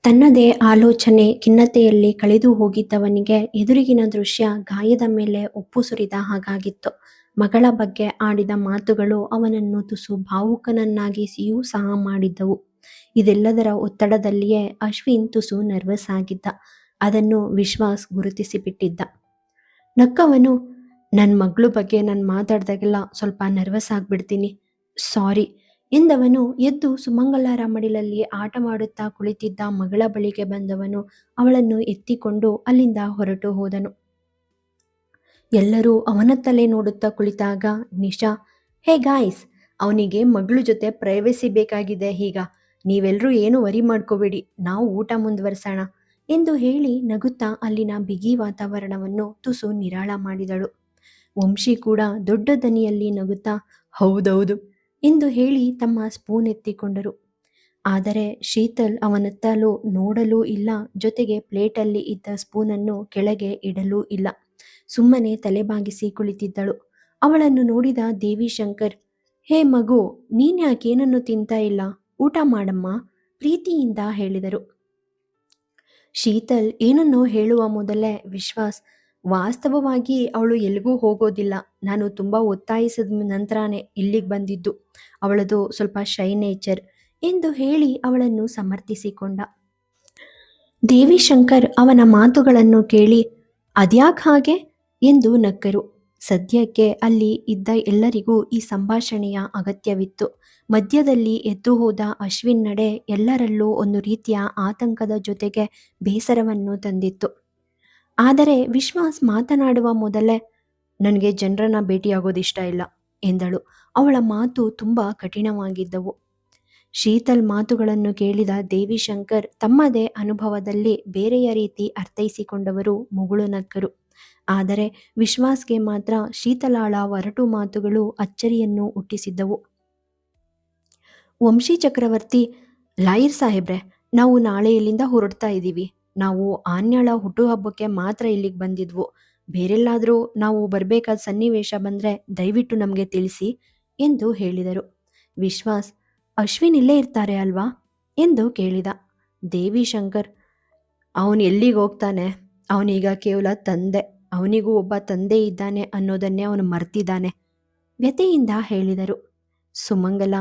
ತನ್ನದೇ ಆಲೋಚನೆ ಖಿನ್ನತೆಯಲ್ಲಿ ಕಳೆದು ಹೋಗಿದ್ದವನಿಗೆ ಎದುರಿಗಿನ ದೃಶ್ಯ ಗಾಯದ ಮೇಲೆ ಉಪ್ಪು ಸುರಿದ ಹಾಗಾಗಿತ್ತು. ಮಗಳ ಬಗ್ಗೆ ಆಡಿದ ಮಾತುಗಳು ಅವನನ್ನು ತುಸು ಭಾವುಕನನ್ನಾಗಿಸಿಯೂ ಸಹ ಮಾಡಿದ್ದವು. ಇದೆಲ್ಲದರ ಒತ್ತಡದಲ್ಲಿಯೇ ಅಶ್ವಿನ್ ತುಸು ನರ್ವಸ್ ಆಗಿದ್ದ. ಅದನ್ನು ವಿಶ್ವಾಸ್ ಗುರುತಿಸಿಬಿಟ್ಟಿದ್ದ. ನಕ್ಕವನು, ನನ್ನ ಮಗಳು ಬಗ್ಗೆ ನಾನು ಮಾತಾಡ್ದಾಗೆಲ್ಲ ಸ್ವಲ್ಪ ನರ್ವಸ್ ಆಗ್ಬಿಡ್ತೀನಿ, ಸಾರಿ ಎಂದವನು ಎದ್ದು ಸುಮಂಗಲರ ಮಡಿಲಲ್ಲಿ ಆಟವಾಡುತ್ತಾ ಕುಳಿತಿದ್ದ ಮಗಳ ಬಳಿಗೆ ಬಂದವನು ಅವಳನ್ನು ಎತ್ತಿಕೊಂಡು ಅಲ್ಲಿಂದ ಹೊರಟು ಹೋದನು. ಎಲ್ಲರೂ ಅವನತ್ತಲೇ ನೋಡುತ್ತಾ ಕುಳಿತಾಗ ನಿಶಾ, ಹೇ ಗಾಯ್ಸ್, ಅವನಿಗೆ ಮಗಳು ಜೊತೆ ಪ್ರೈವೇಸಿ ಬೇಕಾಗಿದೆ, ಈಗ ನೀವೆಲ್ಲರೂ ಏನು ವರಿ ಮಾಡ್ಕೋಬೇಡಿ, ನಾವು ಊಟ ಮುಂದುವರಿಸೋಣ ಎಂದು ಹೇಳಿ ನಗುತ್ತಾ ಅಲ್ಲಿನ ಬಿಗಿ ವಾತಾವರಣವನ್ನು ತುಸು ನಿರಾಳ ಮಾಡಿದಳು. ವಂಶಿ ಕೂಡ ದೊಡ್ಡ ದನಿಯಲ್ಲಿ ನಗುತ್ತಾ ಹೌದೌದು ಎಂದು ಹೇಳಿ ತಮ್ಮ ಸ್ಪೂನ್ ಎತ್ತಿಕೊಂಡರು. ಆದರೆ ಶೀತಲ್ ಅವನತ್ತಲೂ ನೋಡಲೂ ಇಲ್ಲ, ಜೊತೆಗೆ ಪ್ಲೇಟಲ್ಲಿ ಇದ್ದ ಸ್ಪೂನನ್ನು ಕೆಳಗೆ ಇಡಲೂ ಇಲ್ಲ. ಸುಮ್ಮನೆ ತಲೆಬಾಗಿಸಿ ಕುಳಿತಿದ್ದಳು. ಅವಳನ್ನು ನೋಡಿದ ದೇವಿಶಂಕರ್, ಹೇ ಮಗು, ನೀನ್ಯಾಕೇನನ್ನು ತಿಂತಾ ಇಲ್ಲ, ಊಟ ಮಾಡಮ್ಮ ಪ್ರೀತಿಯಿಂದ ಹೇಳಿದರು. ಶೀತಲ್ ಏನನ್ನೋ ಹೇಳುವ ಮೊದಲೇ ವಿಶ್ವಾಸ್, ವಾಸ್ತವವಾಗಿ ಅವಳು ಎಲ್ಲಿಗೂ ಹೋಗೋದಿಲ್ಲ, ನಾನು ತುಂಬ ಒತ್ತಾಯಿಸಿದ ನಂತರನೇ ಇಲ್ಲಿಗೆ ಬಂದಿದ್ದು, ಅವಳದು ಸ್ವಲ್ಪ ಶೈ ನೇಚರ್ ಎಂದು ಹೇಳಿ ಅವಳನ್ನು ಸಮರ್ಥಿಸಿಕೊಂಡ. ದೇವಿಶಂಕರ್ ಅವನ ಮಾತುಗಳನ್ನು ಕೇಳಿ ಅದ್ಯಾಕ್ ಹಾಗೆ ಎಂದು ನಕ್ಕರು. ಸದ್ಯಕ್ಕೆ ಅಲ್ಲಿ ಇದ್ದ ಎಲ್ಲರಿಗೂ ಈ ಸಂಭಾಷಣೆಯ ಅಗತ್ಯವಿತ್ತು. ಮಧ್ಯದಲ್ಲಿ ಎದ್ದು ಹೋದ ಅಶ್ವಿನ್ ನಡೆ ಎಲ್ಲರಲ್ಲೂ ಒಂದು ರೀತಿಯ ಆತಂಕದ ಜೊತೆಗೆ ಬೇಸರವನ್ನು ತಂದಿತ್ತು. ಆದರೆ ವಿಶ್ವಾಸ್ ಮಾತನಾಡುವ ಮೊದಲೇ ನನಗೆ ಜನರನ್ನ ಭೇಟಿಯಾಗೋದಿಷ್ಟ ಇಲ್ಲ ಎಂದಳು. ಅವಳ ಮಾತು ತುಂಬ ಕಠಿಣವಾಗಿದ್ದವು. ಶೀತಲ್ ಮಾತುಗಳನ್ನು ಕೇಳಿದ ದೇವಿಶಂಕರ್ ತಮ್ಮದೇ ಅನುಭವದಲ್ಲಿ ಬೇರೆಯ ರೀತಿ ಅರ್ಥೈಸಿಕೊಂಡವರು ಮುಗುಳು ನಕ್ಕರು. ಆದರೆ ವಿಶ್ವಾಸ್ಗೆ ಮಾತ್ರ ಶೀತಲಾಳ ಒರಟು ಮಾತುಗಳು ಅಚ್ಚರಿಯನ್ನು ಹುಟ್ಟಿಸಿದ್ದವು. ವಂಶಿ ಚಕ್ರವರ್ತಿ, ಲಾಯರ್ ಸಾಹೇಬ್ರೆ, ನಾವು ನಾಳೆ ಇಲ್ಲಿಂದ ಹೊರಡ್ತಾ ಇದ್ದೀವಿ. ನಾವು ಆನ್ಯಾಳ ಹುಟ್ಟುಹಬ್ಬಕ್ಕೆ ಮಾತ್ರ ಇಲ್ಲಿಗೆ ಬಂದಿದ್ವು. ಬೇರೆಲ್ಲಾದರೂ ನಾವು ಬರಬೇಕಾದ ಸನ್ನಿವೇಶ ಬಂದರೆ ದಯವಿಟ್ಟು ನಮಗೆ ತಿಳಿಸಿ ಎಂದು ಹೇಳಿದರು. ವಿಶ್ವಾಸ್, ಅಶ್ವಿನ್ ಇಲ್ಲೇ ಇರ್ತಾರೆ ಅಲ್ವಾ ಎಂದು ಕೇಳಿದ. ದೇವಿಶಂಕರ್, ಅವನು ಎಲ್ಲಿಗೆ ಹೋಗ್ತಾನೆ, ಅವನೀಗ ಕೇವಲ ತಂದೆ, ಅವನಿಗೂ ಒಬ್ಬ ತಂದೆ ಇದ್ದಾನೆ ಅನ್ನೋದನ್ನೇ ಅವನು ಮರ್ತಿದ್ದಾನೆ ವ್ಯಥೆಯಿಂದ ಹೇಳಿದರು. ಸುಮಂಗಲ,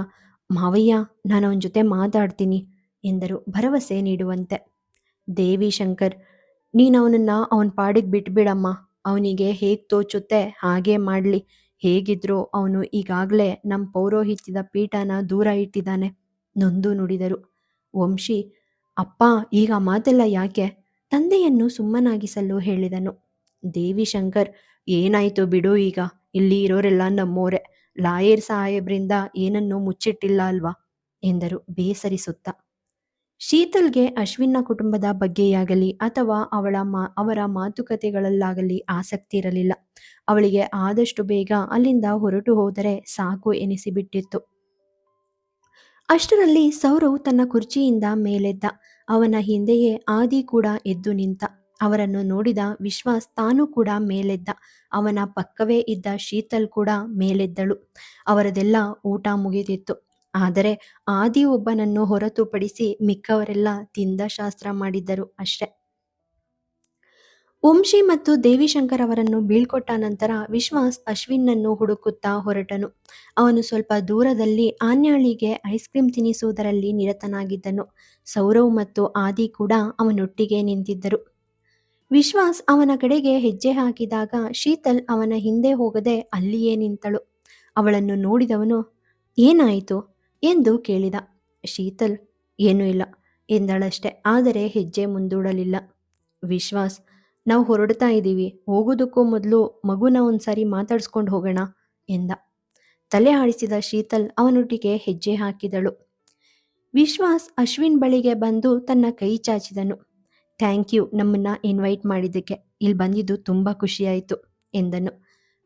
ಮಾವಯ್ಯ, ನಾನು ಅವನ ಜೊತೆ ಮಾತಾಡ್ತೀನಿ ಎಂದರು ಭರವಸೆ ನೀಡುವಂತೆ. ದೇವಿಶಂಕರ್, ನೀನು ಅವನನ್ನು ಅವನ ಪಾಡಿಗೆ ಬಿಟ್ಬಿಡಮ್ಮ, ಅವನಿಗೆ ಹೇಗೆ ತೋಚುತ್ತೆ ಹಾಗೇ ಮಾಡಲಿ. ಹೇಗಿದ್ರೂ ಅವನು ಈಗಾಗಲೇ ನಮ್ಮ ಪೌರೋಹಿತ್ಯದ ಪೀಠನ ದೂರ ಇಟ್ಟಿದ್ದಾನೆ ನೊಂದು ನುಡಿದರು. ವಂಶಿ, ಅಪ್ಪ, ಈಗ ಮಾತೆಲ್ಲ ಯಾಕೆ ತಂದೆಯನ್ನು ಸುಮ್ಮನಾಗಿಸಲು ಹೇಳಿದನು. ದೇವಿಶಂಕರ್, ಏನಾಯ್ತು ಬಿಡು, ಈಗ ಇಲ್ಲಿ ಇರೋರೆಲ್ಲ ನಮ್ಮೋರೆ, ಲಾಯರ್ ಸಾಹೇಬ್ರಿಂದ ಏನನ್ನೂ ಮುಚ್ಚಿಟ್ಟಿಲ್ಲ ಅಲ್ವಾ ಎಂದರು ಬೇಸರಿಸುತ್ತ. ಶೀತಲ್ಗೆ ಅಶ್ವಿನ್ನ ಕುಟುಂಬದ ಬಗ್ಗೆಯಾಗಲಿ ಅಥವಾ ಅವರ ಮಾತುಕತೆಗಳಲ್ಲಾಗಲಿ ಆಸಕ್ತಿ ಇರಲಿಲ್ಲ. ಅವಳಿಗೆ ಆದಷ್ಟು ಬೇಗ ಅಲ್ಲಿಂದ ಹೊರಟು ಹೋದರೆ ಸಾಕು ಎನಿಸಿಬಿಟ್ಟಿತ್ತು. ಅಷ್ಟರಲ್ಲಿ ಸೌರವ್ ತನ್ನ ಕುರ್ಚಿಯಿಂದ ಮೇಲೆದ್ದ. ಅವನ ಹಿಂದೆಯೇ ಆದಿ ಕೂಡ ಎದ್ದು ನಿಂತ. ಅವರನ್ನು ನೋಡಿದ ವಿಶ್ವಾಸ್ ತಾನು ಕೂಡ ಮೇಲೆದ್ದ. ಅವನ ಪಕ್ಕವೇ ಇದ್ದ ಶೀತಲ್ ಕೂಡ ಮೇಲೆದ್ದಳು. ಅವರದೆಲ್ಲ ಊಟ ಮುಗಿದಿತ್ತು. ಆದರೆ ಆದಿ ಒಬ್ಬನನ್ನು ಹೊರತುಪಡಿಸಿ ಮಿಕ್ಕವರೆಲ್ಲ ತಿಂದ ಶಾಸ್ತ್ರ ಮಾಡಿದ್ದರು ಅಷ್ಟೆ. ವಂಶಿ ಮತ್ತು ದೇವಿಶಂಕರ್ ಅವರನ್ನು ಬೀಳ್ಕೊಟ್ಟ ನಂತರ ವಿಶ್ವಾಸ್ ಅಶ್ವಿನ್ನನ್ನು ಹುಡುಕುತ್ತಾ ಹೊರಟನು. ಅವನು ಸ್ವಲ್ಪ ದೂರದಲ್ಲಿ ಆನ್ಯಾಳಿಗೆ ಐಸ್ ಕ್ರೀಮ್ ತಿನ್ನಿಸುವುದರಲ್ಲಿ ನಿರತನಾಗಿದ್ದನು. ಸೌರವ್ ಮತ್ತು ಆದಿ ಕೂಡ ಅವನೊಟ್ಟಿಗೆ ನಿಂತಿದ್ದರು. ವಿಶ್ವಾಸ್ ಅವನ ಕಡೆಗೆ ಹೆಜ್ಜೆ ಹಾಕಿದಾಗ ಶೀತಲ್ ಅವನ ಹಿಂದೆ ಹೋಗದೆ ಅಲ್ಲಿಯೇ ನಿಂತಳು. ಅವಳನ್ನು ನೋಡಿದವನು ಏನಾಯಿತು ಎಂದು ಕೇಳಿದ. ಶೀತಲ್ ಏನೂ ಇಲ್ಲ ಎಂದಳಷ್ಟೆ, ಆದರೆ ಹೆಜ್ಜೆ ಮುಂದೂಡಲಿಲ್ಲ. ವಿಶ್ವಾಸ್, ನಾವು ಹೊರಡ್ತಾ ಇದ್ದೀವಿ, ಹೋಗೋದಕ್ಕೂ ಮೊದಲು ಮಗುನ ಒಂದ್ಸಾರಿ ಮಾತಾಡ್ಸ್ಕೊಂಡು ಹೋಗೋಣ ಎಂದ. ತಲೆ ಆಡಿಸಿದ ಶೀತಲ್ ಅವನೊಟ್ಟಿಗೆ ಹೆಜ್ಜೆ ಹಾಕಿದಳು. ವಿಶ್ವಾಸ್ ಅಶ್ವಿನ್ ಬಳಿಗೆ ಬಂದು ತನ್ನ ಕೈ ಚಾಚಿದನು. ಥ್ಯಾಂಕ್ ಯು, ನಮ್ಮನ್ನ ಇನ್ವೈಟ್ ಮಾಡಿದ್ದಕ್ಕೆ, ಇಲ್ಲಿ ಬಂದಿದ್ದು ತುಂಬ ಖುಷಿಯಾಯಿತು ಎಂದನು.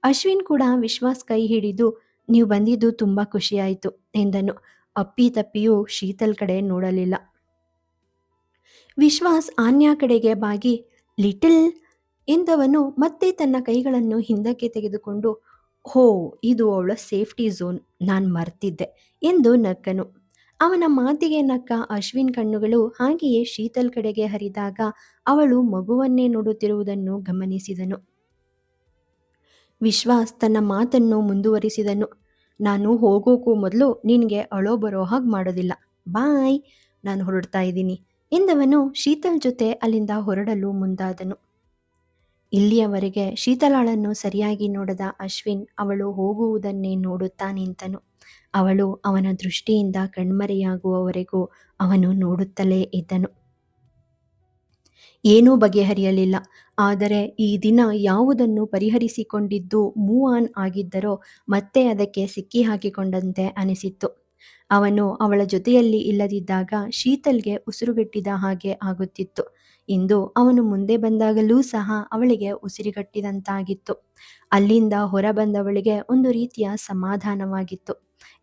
ಅಶ್ವಿನ್ ಕೂಡ ವಿಶ್ವಾಸ್ ಕೈ ಹಿಡಿದು ನೀವು ಬಂದಿದ್ದು ತುಂಬ ಖುಷಿಯಾಯಿತು ಎಂದನು. ಅಪ್ಪಿ ತಪ್ಪಿಯೂ ಶೀತಲ್ ಕಡೆ ನೋಡಲಿಲ್ಲ. ವಿಶ್ವಾಸ್ ಆನ್ಯಾ ಕಡೆಗೆ ಬಾಗಿ ಲಿಟಲ್ ಎಂದವನು ಮತ್ತೆ ತನ್ನ ಕೈಗಳನ್ನು ಹಿಂದಕ್ಕೆ ತೆಗೆದುಕೊಂಡು ಹೋ, ಇದು ಅವಳ ಸೇಫ್ಟಿ ಝೋನ್, ನಾನು ಮರ್ತಿದ್ದೆ ಎಂದು ನಕ್ಕನು. ಅವನ ಮಾತಿಗೆ ನಕ್ಕ ಅಶ್ವಿನ್ ಕಣ್ಣುಗಳು ಹಾಗೆಯೇ ಶೀತಲ್ ಕಡೆಗೆ ಹರಿದಾಗ ಅವಳು ಮಗುವನ್ನೇ ನೋಡುತ್ತಿರುವುದನ್ನು ಗಮನಿಸಿದನು. ವಿಶ್ವಾಸ್ ತನ್ನ ಮಾತನ್ನು ಮುಂದುವರಿಸಿದನು. ನಾನು ಹೋಗೋಕ್ಕೂ ಮೊದಲು ನಿನಗೆ ಅಳೋ ಬರೋ ಹಾಗೆ ಮಾಡೋದಿಲ್ಲ. ಬಾಯ್, ನಾನು ಹೊರಡ್ತಾ ಇದ್ದೀನಿ ಎಂದವನು ಶೀತಲ್ ಜೊತೆ ಅಲ್ಲಿಂದ ಹೊರಡಲು ಮುಂದಾದನು. ಇಲ್ಲಿಯವರೆಗೆ ಶೀತಲಾಳನ್ನು ಸರಿಯಾಗಿ ನೋಡದ ಅಶ್ವಿನ್ ಅವಳು ಹೋಗುವುದನ್ನೇ ನೋಡುತ್ತಾ ನಿಂತನು. ಅವಳು ಅವನ ದೃಷ್ಟಿಯಿಂದ ಕಣ್ಮರೆಯಾಗುವವರೆಗೂ ಅವನು ನೋಡುತ್ತಲೇ ಇದ್ದನು. ಏನೂ ಬಗೆಹರಿಯಲಿಲ್ಲ. ಆದರೆ ಈ ದಿನ ಯಾವುದನ್ನು ಪರಿಹರಿಸಿಕೊಂಡಿದ್ದು ಮೂವ್ ಆನ್ ಆಗಿದ್ದರೋ ಮತ್ತೆ ಅದಕ್ಕೆ ಸಿಕ್ಕಿ ಹಾಕಿಕೊಂಡಂತೆ ಅನಿಸಿತ್ತು. ಅವನು ಅವಳ ಜೊತೆಯಲ್ಲಿ ಇಲ್ಲದಿದ್ದಾಗ ಶೀತಲ್ಗೆ ಉಸಿರುಗಟ್ಟಿದ ಹಾಗೆ ಆಗುತ್ತಿತ್ತು. ಇಂದು ಅವನು ಮುಂದೆ ಬಂದಾಗಲೂ ಸಹ ಅವಳಿಗೆ ಉಸಿರುಗಟ್ಟಿದಂತಾಗಿತ್ತು. ಅಲ್ಲಿಂದ ಹೊರಬಂದವಳಿಗೆ ಒಂದು ರೀತಿಯ ಸಮಾಧಾನವಾಗಿತ್ತು.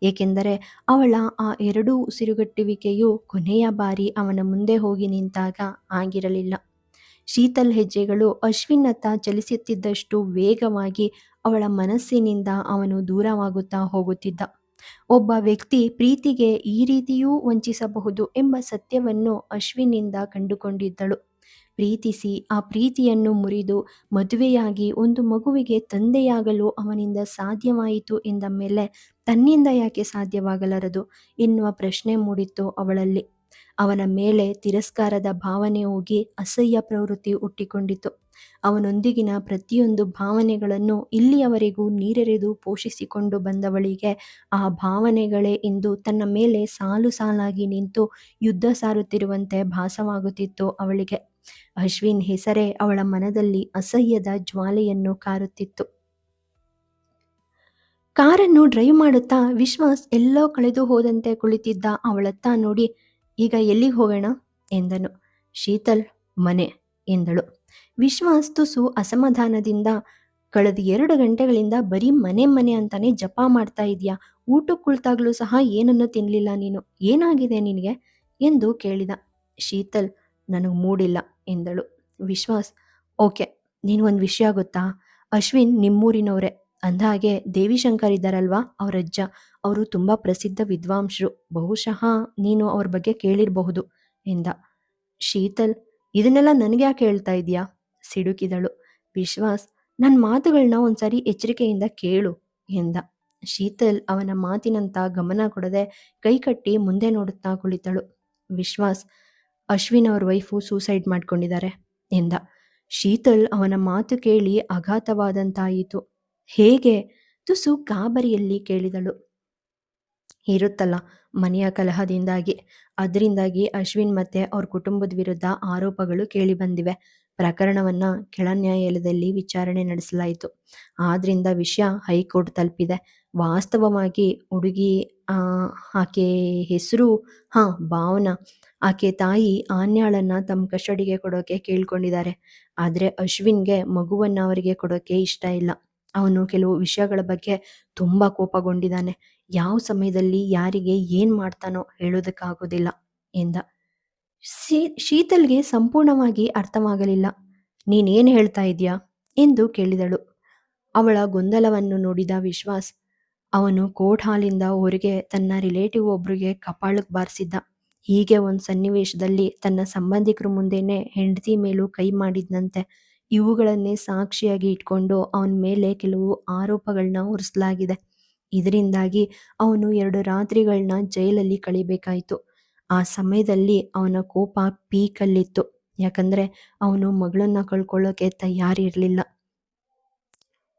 ಏಕೆಂದರೆ ಅವಳ ಆ ಎರಡೂ ಉಸಿರುಗಟ್ಟುವಿಕೆಯು ಕೊನೆಯ ಬಾರಿ ಅವನ ಮುಂದೆ ಹೋಗಿ ನಿಂತಾಗ ಆಗಿರಲಿಲ್ಲ. ಶೀತಲ್ ಹೆಜ್ಜೆಗಳು ಅಶ್ವಿನ್ನತ್ತ ಚಲಿಸುತ್ತಿದ್ದಷ್ಟು ವೇಗವಾಗಿ ಅವಳ ಮನಸ್ಸಿನಿಂದ ಅವನು ದೂರವಾಗುತ್ತಾ ಹೋಗುತ್ತಿದ್ದ. ಒಬ್ಬ ವ್ಯಕ್ತಿ ಪ್ರೀತಿಗೆ ಈ ರೀತಿಯೂ ವಂಚಿಸಬಹುದು ಎಂಬ ಸತ್ಯವನ್ನು ಅಶ್ವಿನ್ನಿಂದ ಕಂಡುಕೊಂಡಿದ್ದಳು. ಪ್ರೀತಿಸಿ ಆ ಪ್ರೀತಿಯನ್ನು ಮುರಿದು ಮದುವೆಯಾಗಿ ಒಂದು ಮಗುವಿಗೆ ತಂದೆಯಾಗಲು ಅವನಿಂದ ಸಾಧ್ಯವಾಯಿತು ಎಂದ ಮೇಲೆ ತನ್ನಿಂದ ಯಾಕೆ ಸಾಧ್ಯವಾಗಲಾರದು ಎನ್ನುವ ಪ್ರಶ್ನೆ ಮೂಡಿತ್ತು ಅವಳಲ್ಲಿ. ಅವನ ಮೇಲೆ ತಿರಸ್ಕಾರದ ಭಾವನೆ ಹೋಗಿ ಅಸಹ್ಯ ಪ್ರವೃತ್ತಿ ಹುಟ್ಟಿಕೊಂಡಿತು. ಅವನೊಂದಿಗಿನ ಪ್ರತಿಯೊಂದು ಭಾವನೆಗಳನ್ನು ಇಲ್ಲಿಯವರೆಗೂ ನೀರೆರೆದು ಪೋಷಿಸಿಕೊಂಡು ಬಂದವಳಿಗೆ ಆ ಭಾವನೆಗಳೇ ಇಂದು ತನ್ನ ಮೇಲೆ ಸಾಲು ಸಾಲಾಗಿ ನಿಂತು ಯುದ್ಧ ಸಾರುತ್ತಿರುವಂತೆ ಭಾಸವಾಗುತ್ತಿತ್ತು ಅವಳಿಗೆ. ಅಶ್ವಿನ್ ಹೆಸರೇ ಅವಳ ಮನದಲ್ಲಿ ಅಸಹ್ಯದ ಜ್ವಾಲೆಯನ್ನು ಕಾರುತ್ತಿತ್ತು. ಕಾರನ್ನು ಡ್ರೈವ್ ಮಾಡುತ್ತಾ ವಿಶ್ವಾಸ್ ಎಲ್ಲೋ ಕಳೆದು ಹೋದಂತೆ ಕುಳಿತಿದ್ದ ಅವಳತ್ತ ನೋಡಿ, ಈಗ ಎಲ್ಲಿಗೆ ಹೋಗೋಣ ಎಂದನು. ಶೀತಲ್, ಮನೆ ಎಂದಳು. ವಿಶ್ವಾಸ್ ತುಸು ಅಸಮಾಧಾನದಿಂದ, ಕಳೆದ 2 ಗಂಟೆಗಳಿಂದ ಬರೀ ಮನೆ ಮನೆ ಅಂತಾನೆ ಜಪ ಮಾಡ್ತಾ ಇದೆಯಾ? ಊಟಕ್ಕೆ ಕುಳಿತಾಗ್ಲೂ ಸಹ ಏನನ್ನು ತಿನ್ನಲಿಲ್ಲ ನೀನು, ಏನಾಗಿದೆ ನಿನಗೆ ಎಂದು ಕೇಳಿದ. ಶೀತಲ್, ನನಗೆ ಮೂಡಿಲ್ಲ ಎಂದಳು. ವಿಶ್ವಾಸ್, ಓಕೆ, ನೀನು ಒಂದು ವಿಷಯ ಗೊತ್ತಾ, ಅಶ್ವಿನ್ ನಿಮ್ಮೂರಿನವರೇ. ಅಂದಹಾಗೆ ದೇವಿಶಂಕರ್ ಇದ್ದಾರಲ್ವಾ, ಅವರಜ್ಜ, ಅವರು ತುಂಬ ಪ್ರಸಿದ್ಧ ವಿದ್ವಾಂಸರು. ಬಹುಶಃ ನೀನು ಅವ್ರ ಬಗ್ಗೆ ಕೇಳಿರಬಹುದು ಎಂದ. ಶೀತಲ್, ಇದನ್ನೆಲ್ಲ ನನಗೆ ಯಾಕೆ ಹೇಳ್ತಾ ಇದೆಯಾ ಸಿಡುಕಿದಳು. ವಿಶ್ವಾಸ್, ನನ್ನ ಮಾತುಗಳನ್ನ ಒಂದ್ಸರಿ ಎಚ್ಚರಿಕೆಯಿಂದ ಕೇಳು ಎಂದ. ಶೀತಲ್ ಅವನ ಮಾತಿನಂತ ಗಮನ ಕೊಡದೆ ಕೈಕಟ್ಟಿ ಮುಂದೆ ನೋಡುತ್ತಾ ಕುಳಿತಳು. ವಿಶ್ವಾಸ್, ಅಶ್ವಿನ್ ಅವ್ರ ವೈಫು ಸೂಸೈಡ್ ಮಾಡ್ಕೊಂಡಿದ್ದಾರೆ ಎಂದ. ಶೀತಲ್ ಅವನ ಮಾತು ಕೇಳಿ ಆಘಾತವಾದಂತಾಯಿತು. ಹೇಗೆ? ತುಸು ಗಾಬರಿಯಲ್ಲಿ ಕೇಳಿದಳು. ಇರುತ್ತಲ್ಲ, ಮನೆಯ ಕಲಹದಿಂದಾಗಿ. ಅದರಿಂದಾಗಿ ಅಶ್ವಿನ್ ಮತ್ತೆ ಅವ್ರ ಕುಟುಂಬದ ವಿರುದ್ಧ ಆರೋಪಗಳು ಕೇಳಿ ಬಂದಿವೆ. ಪ್ರಕರಣವನ್ನ ಕೆಳ ನ್ಯಾಯಾಲಯದಲ್ಲಿ ವಿಚಾರಣೆ ನಡೆಸಲಾಯಿತು. ಆದ್ರಿಂದ ವಿಷಯ ಹೈಕೋರ್ಟ್ ತಲುಪಿದೆ. ವಾಸ್ತವವಾಗಿ ಹುಡುಗಿ ಆಕೆ ಹೆಸರು ಭಾವನಾ. ಆಕೆ ತಾಯಿ ಆನ್ಯಾಳನ್ನ ತಮ್ಮ ಕಸ್ಟಡಿಗೆ ಕೊಡೋಕೆ ಕೇಳ್ಕೊಂಡಿದ್ದಾರೆ. ಆದರೆ ಅಶ್ವಿನ್ಗೆ ಮಗುವನ್ನ ಅವರಿಗೆ ಕೊಡೋಕೆ ಇಷ್ಟ ಇಲ್ಲ. ಅವನು ಕೆಲವು ವಿಷಯಗಳ ಬಗ್ಗೆ ತುಂಬ ಕೋಪಗೊಂಡಿದ್ದಾನೆ. ಯಾವ ಸಮಯದಲ್ಲಿ ಯಾರಿಗೆ ಏನು ಮಾಡ್ತಾನೋ ಹೇಳೋದಕ್ಕಾಗೋದಿಲ್ಲ ಎಂದ. ಶೀತಲ್ಗೆ ಸಂಪೂರ್ಣವಾಗಿ ಅರ್ಥವಾಗಲಿಲ್ಲ. ನೀನೇನು ಹೇಳ್ತಾ ಇದೀಯಾ ಎಂದು ಕೇಳಿದಳು. ಅವಳ ಗೊಂದಲವನ್ನು ನೋಡಿದ ವಿಶ್ವಾಸ್, ಅವನು ಕೋರ್ಟ್ ಹಾಲಿಂದ ಹೊರಗೆ ತನ್ನ ರಿಲೇಟಿವ್ ಒಬ್ರಿಗೆ ಕಪಾಳಕ್ಕೆ ಬಾರಿಸಿದ್ದ. ಹೀಗೆ ಒಂದು ಸನ್ನಿವೇಶದಲ್ಲಿ ತನ್ನ ಸಂಬಂಧಿಕರ ಮುಂದೆನೆ ಹೆಂಡತಿ ಮೇಲೂ ಕೈ ಮಾಡಿದ್ನಂತೆ. ಇವುಗಳನ್ನೇ ಸಾಕ್ಷಿಯಾಗಿ ಇಟ್ಕೊಂಡು ಅವನ ಮೇಲೆ ಕೆಲವು ಆರೋಪಗಳನ್ನ ಹೊರಿಸಲಾಗಿದೆ. ಇದರಿಂದಾಗಿ ಅವನು 2 ರಾತ್ರಿಗಳನ್ನ ಜೈಲಲ್ಲಿ ಕಳಿಬೇಕಾಯಿತು. ಆ ಸಮಯದಲ್ಲಿ ಅವನ ಕೋಪ ಪೀಕಲ್ಲಿತ್ತು. ಯಾಕಂದ್ರೆ ಅವನು ಮಗಳನ್ನ ಕಳ್ಕೊಳ್ಳೋಕೆ ತಯಾರಿರಲಿಲ್ಲ.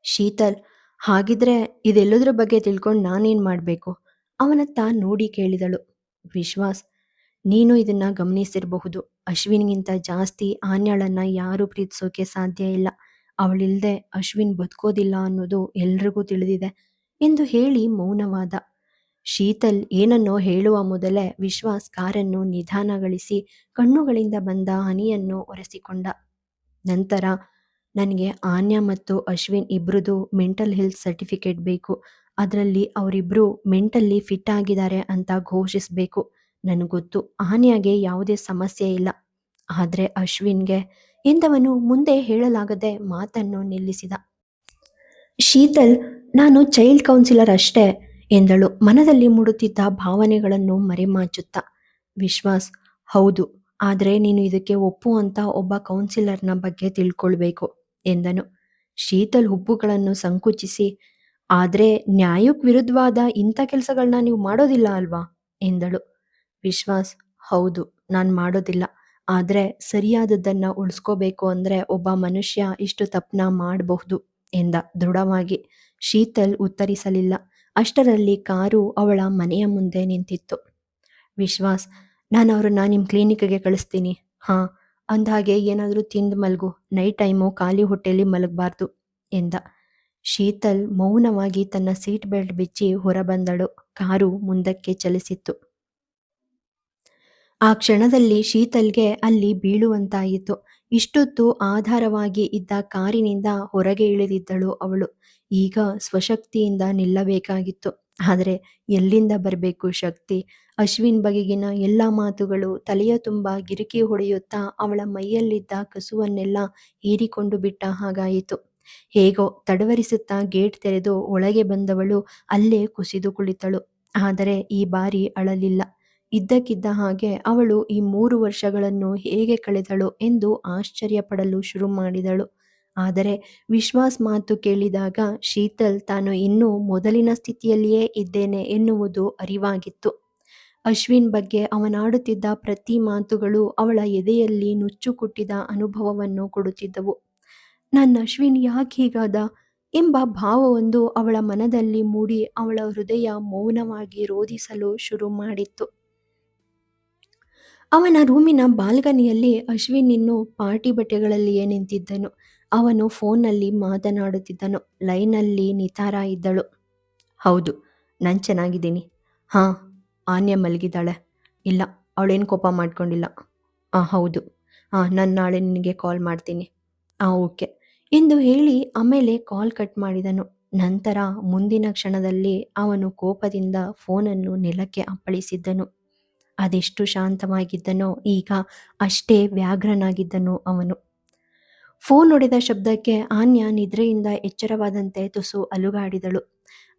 ಶೀತಲ್, ಹಾಗಿದ್ರೆ ಇದೆಲ್ಲದ್ರ ಬಗ್ಗೆ ತಿಳ್ಕೊಂಡು ನಾನೇನು ಮಾಡಬೇಕು ಅವನತ್ತ ನೋಡಿ ಕೇಳಿದಳು. ವಿಶ್ವಾಸ್, ನೀನು ಇದನ್ನ ಗಮನಿಸಿರಬಹುದು. ಅಶ್ವಿನ್ಗಿಂತ ಜಾಸ್ತಿ ಆನ್ಯಾಳನ್ನ ಯಾರೂ ಪ್ರೀತಿಸೋಕೆ ಸಾಧ್ಯ ಇಲ್ಲ. ಅವಳಿಲ್ದೆ ಅಶ್ವಿನ್ ಬದುಕೋದಿಲ್ಲ ಅನ್ನೋದು ಎಲ್ರಿಗೂ ತಿಳಿದಿದೆ ಎಂದು ಹೇಳಿ ಮೌನವಾದ. ಶೀತಲ್ ಏನನ್ನೋ ಹೇಳುವ ಮೊದಲೇ ವಿಶ್ವಾಸ್ ಕಾರನ್ನು ನಿಧಾನಗೊಳಿಸಿ ಕಣ್ಣುಗಳಿಂದ ಬಂದ ಹನಿಯನ್ನು ಒರೆಸಿಕೊಂಡ. ನಂತರ, ನನಗೆ ಆನ್ಯಾ ಮತ್ತು ಅಶ್ವಿನ್ ಇಬ್ರದ್ದು ಮೆಂಟಲ್ ಹೆಲ್ತ್ ಸರ್ಟಿಫಿಕೇಟ್ ಬೇಕು. ಅದರಲ್ಲಿ ಅವರಿಬ್ರು ಮೆಂಟಲ್ಲಿ ಫಿಟ್ ಆಗಿದ್ದಾರೆ ಅಂತ ಘೋಷಿಸಬೇಕು. ನನಗೊತ್ತು ಆನ್ಯಾಗೆ ಯಾವುದೇ ಸಮಸ್ಯೆ ಇಲ್ಲ, ಆದರೆ ಅಶ್ವಿನ್ಗೆ ಎಂದವನು ಮುಂದೆ ಹೇಳಲಾಗದೆ ಮಾತನ್ನು ನಿಲ್ಲಿಸಿದ. ಶೀತಲ್, ನಾನು ಚೈಲ್ಡ್ ಕೌನ್ಸಿಲರ್ ಅಷ್ಟೇ ಎಂದಳು ಮನದಲ್ಲಿ ಮೂಡುತ್ತಿದ್ದ ಭಾವನೆಗಳನ್ನು ಮರೆಮಾಚುತ್ತಾ. ವಿಶ್ವಾಸ್: ಹೌದು, ಆದ್ರೆ ನೀನು ಇದಕ್ಕೆ ಒಪ್ಪುವಂತ ಒಬ್ಬ ಕೌನ್ಸಿಲರ್ನ ಬಗ್ಗೆ ತಿಳ್ಕೊಳ್ಬೇಕು ಎಂದನು. ಶೀತಲ್ ಹುಬ್ಬುಗಳನ್ನು ಸಂಕುಚಿಸಿ, ಆದ್ರೆ ನ್ಯಾಯಕ್ ವಿರುದ್ಧವಾದ ಇಂಥ ಕೆಲಸಗಳನ್ನ ನೀವು ಮಾಡೋದಿಲ್ಲ ಅಲ್ವಾ ಎಂದಳು. ವಿಶ್ವಾಸ್: ಹೌದು, ನಾನ್ ಮಾಡೋದಿಲ್ಲ. ಆದ್ರೆ ಸರಿಯಾದದ್ದನ್ನ ಉಳಿಸ್ಕೋಬೇಕು ಅಂದ್ರೆ ಒಬ್ಬ ಮನುಷ್ಯ ಇಷ್ಟು ತಪ್ಪನ್ನ ಮಾಡಬಹುದು ಎಂದ ದೃಢವಾಗಿ. ಶೀತಲ್ ಉತ್ತರಿಸಲಿಲ್ಲ. ಅಷ್ಟರಲ್ಲಿ ಕಾರು ಅವಳ ಮನೆಯ ಮುಂದೆ ನಿಂತಿತ್ತು. ವಿಶ್ವಾಸ್: ನಾನು ಅವ್ರನ್ನ ನಿಮ್ಮ ಕ್ಲಿನಿಕ್ಗೆ ಕಳಿಸ್ತೀನಿ. ಹಾ, ಅಂದ್ಹಾಗೆ ಏನಾದರೂ ತಿಂದು ಮಲಗು. ನೈಟ್ ಟೈಮು ಖಾಲಿ ಹೊಟ್ಟೆಲಿ ಮಲಗಬಾರ್ದು ಎಂದ. ಶೀತಲ್ ಮೌನವಾಗಿ ತನ್ನ ಸೀಟ್ ಬೆಲ್ಟ್ ಬಿಚ್ಚಿ ಹೊರಬಂದಳು. ಕಾರು ಮುಂದಕ್ಕೆ ಚಲಿಸಿತ್ತು. ಆ ಕ್ಷಣದಲ್ಲಿ ಶೀತಲ್ಗೆ ಅಲ್ಲಿ ಬೀಳುವಂತಾಯಿತು. ಇಷ್ಟೊತ್ತು ಆಧಾರವಾಗಿ ಇದ್ದ ಕಾರಿನಿಂದ ಹೊರಗೆ ಇಳಿದಿದ್ದಳು ಅವಳು. ಈಗ ಸ್ವಶಕ್ತಿಯಿಂದ ನಿಲ್ಲಬೇಕಾಗಿತ್ತು. ಆದರೆ ಎಲ್ಲಿಂದ ಬರಬೇಕು ಶಕ್ತಿ? ಅಶ್ವಿನ್ ಬಗೆಗಿನ ಎಲ್ಲ ಮಾತುಗಳು ತಲೆಯ ತುಂಬ ಗಿರಿಕಿ ಹೊಡೆಯುತ್ತಾ ಅವಳ ಮೈಯಲ್ಲಿದ್ದ ಕಸುವನ್ನೆಲ್ಲ ಹೀರಿಕೊಂಡು ಬಿಟ್ಟ ಹಾಗಾಯಿತು. ಹೇಗೋ ತಡವರಿಸುತ್ತಾ ಗೇಟ್ ತೆರೆದು ಒಳಗೆ ಬಂದವಳು ಅಲ್ಲೇ ಕುಸಿದು ಕುಳಿತಳು. ಆದರೆ ಈ ಬಾರಿ ಅಳಲಿಲ್ಲ. ಇದ್ದಕ್ಕಿದ್ದ ಹಾಗೆ ಅವಳು ಈ 3 ವರ್ಷಗಳನ್ನು ಹೇಗೆ ಕಳೆದಳು ಎಂದು ಆಶ್ಚರ್ಯಪಡಲು ಶುರು ಮಾಡಿದಳು. ಆದರೆ ವಿಶ್ವಾಸ್ ಮಾತು ಕೇಳಿದಾಗ ಶೀತಲ್ ತಾನು ಇನ್ನೂ ಮೊದಲಿನ ಸ್ಥಿತಿಯಲ್ಲಿಯೇ ಇದ್ದೇನೆ ಎನ್ನುವುದು ಅರಿವಾಗಿತ್ತು. ಅಶ್ವಿನ್ ಬಗ್ಗೆ ಅವನಾಡುತ್ತಿದ್ದ ಪ್ರತಿ ಮಾತುಗಳು ಅವಳ ಎದೆಯಲ್ಲಿ ನುಚ್ಚು ಕುಟ್ಟಿದ ಅನುಭವವನ್ನು ಕೊಡುತ್ತಿದ್ದವು. ನನ್ನ ಅಶ್ವಿನ್ ಯಾಕೆ ಹೀಗಾದ ಎಂಬ ಭಾವವೊಂದು ಅವಳ ಮನದಲ್ಲಿ ಮೂಡಿ ಅವಳ ಹೃದಯ ಮೌನವಾಗಿ ರೋಧಿಸಲು ಶುರು ಮಾಡಿತ್ತು. ಅವನ ರೂಮಿನ ಬಾಲ್ಕನಿಯಲ್ಲಿ ಅಶ್ವಿನ್ ಇನ್ನೂ ಪಾರ್ಟಿ ಬಟ್ಟೆಗಳಲ್ಲಿಯೇ ನಿಂತಿದ್ದನು. ಅವನು ಫೋನ್ನಲ್ಲಿ ಮಾತನಾಡುತ್ತಿದ್ದನು. ಲೈನಲ್ಲಿ ನಿತಾರಾ ಇದ್ದಳು. ಹೌದು, ನಾನು ಚೆನ್ನಾಗಿದ್ದೀನಿ. ಹಾಂ, ಆನ್ಯ ಮಲಗಿದ್ದಾಳೆ. ಇಲ್ಲ, ಅವಳೇನು ಕೋಪ ಮಾಡ್ಕೊಂಡಿಲ್ಲ. ಹೌದು. ನಾನು ನಾಳೆ ನಿನಗೆ ಕಾಲ್ ಮಾಡ್ತೀನಿ. ಓಕೆ ಎಂದು ಹೇಳಿ ಆಮೇಲೆ ಕಾಲ್ ಕಟ್ ಮಾಡಿದನು. ನಂತರ ಮುಂದಿನ ಕ್ಷಣದಲ್ಲಿ ಅವನು ಕೋಪದಿಂದ ಫೋನನ್ನು ನೆಲಕ್ಕೆ ಅಪ್ಪಳಿಸಿದ್ದನು. ಅದೆಷ್ಟು ಶಾಂತವಾಗಿದ್ದನೋ ಈಗ ಅಷ್ಟೇ ವ್ಯಾಘ್ರನಾಗಿದ್ದನು ಅವನು. ಫೋನ್ ಹೊಡೆದ ಶಬ್ದಕ್ಕೆ ಆನ್ಯ ನಿದ್ರೆಯಿಂದ ಎಚ್ಚರವಾದಂತೆ ತುಸು ಅಲುಗಾಡಿದಳು.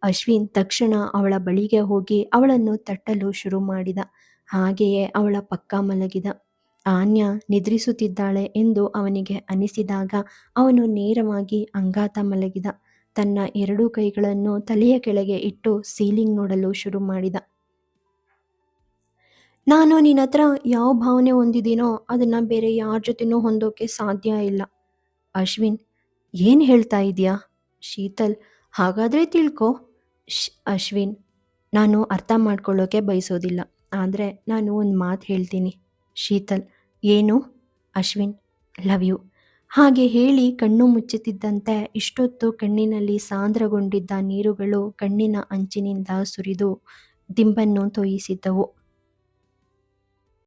ಅಶ್ವಿನ್ ತಕ್ಷಣ ಅವಳ ಬಳಿಗೆ ಹೋಗಿ ಅವಳನ್ನು ತಟ್ಟಲು ಶುರು ಮಾಡಿದ. ಹಾಗೆಯೇ ಅವಳ ಪಕ್ಕ ಮಲಗಿದ. ಆನ್ಯ ನಿದ್ರಿಸುತ್ತಿದ್ದಾಳೆ ಎಂದು ಅವನಿಗೆ ಅನಿಸಿದಾಗ ಅವನು ನೇರವಾಗಿ ಅಂಗಾತ ಮಲಗಿದ. ತನ್ನ 2 ಕೈಗಳನ್ನು ತಲೆಯ ಕೆಳಗೆ ಇಟ್ಟು ಸೀಲಿಂಗ್ ನೋಡಲು ಶುರು ಮಾಡಿದ. ನಾನು ನಿನ್ನ ಹತ್ರ ಯಾವ ಭಾವನೆ ಹೊಂದಿದ್ದೀನೋ ಅದನ್ನ ಬೇರೆ ಯಾರ ಜೊತೆನೂ ಹೊಂದೋಕೆ ಸಾಧ್ಯ ಇಲ್ಲ. ಅಶ್ವಿನ್: ಏನು ಹೇಳ್ತಾ ಇದೀಯಾ? ಶೀತಲ್: ಹಾಗಾದ್ರೆ ತಿಳ್ಕೊ. ಅಶ್ವಿನ್: ನಾನು ಅರ್ಥ ಮಾಡ್ಕೊಳ್ಳೋಕೆ ಬಯಸೋದಿಲ್ಲ, ಆದರೆ ನಾನು ಒಂದು ಮಾತು ಹೇಳ್ತೀನಿ. ಶೀತಲ್: ಏನು? Ashwin: love you. ಹಾಗೆ ಹೇಳಿ ಕಣ್ಣು ಮುಚ್ಚುತ್ತಿದ್ದಂತೆ ಇಷ್ಟೊತ್ತು ಕಣ್ಣಿನಲ್ಲಿ ಸಾಂದ್ರಗೊಂಡಿದ್ದ ನೀರುಗಳು ಕಣ್ಣಿನ ಅಂಚಿನಿಂದ ಸುರಿದು ದಿಂಬನ್ನು ತೋಯಿಸಿದ್ದವು.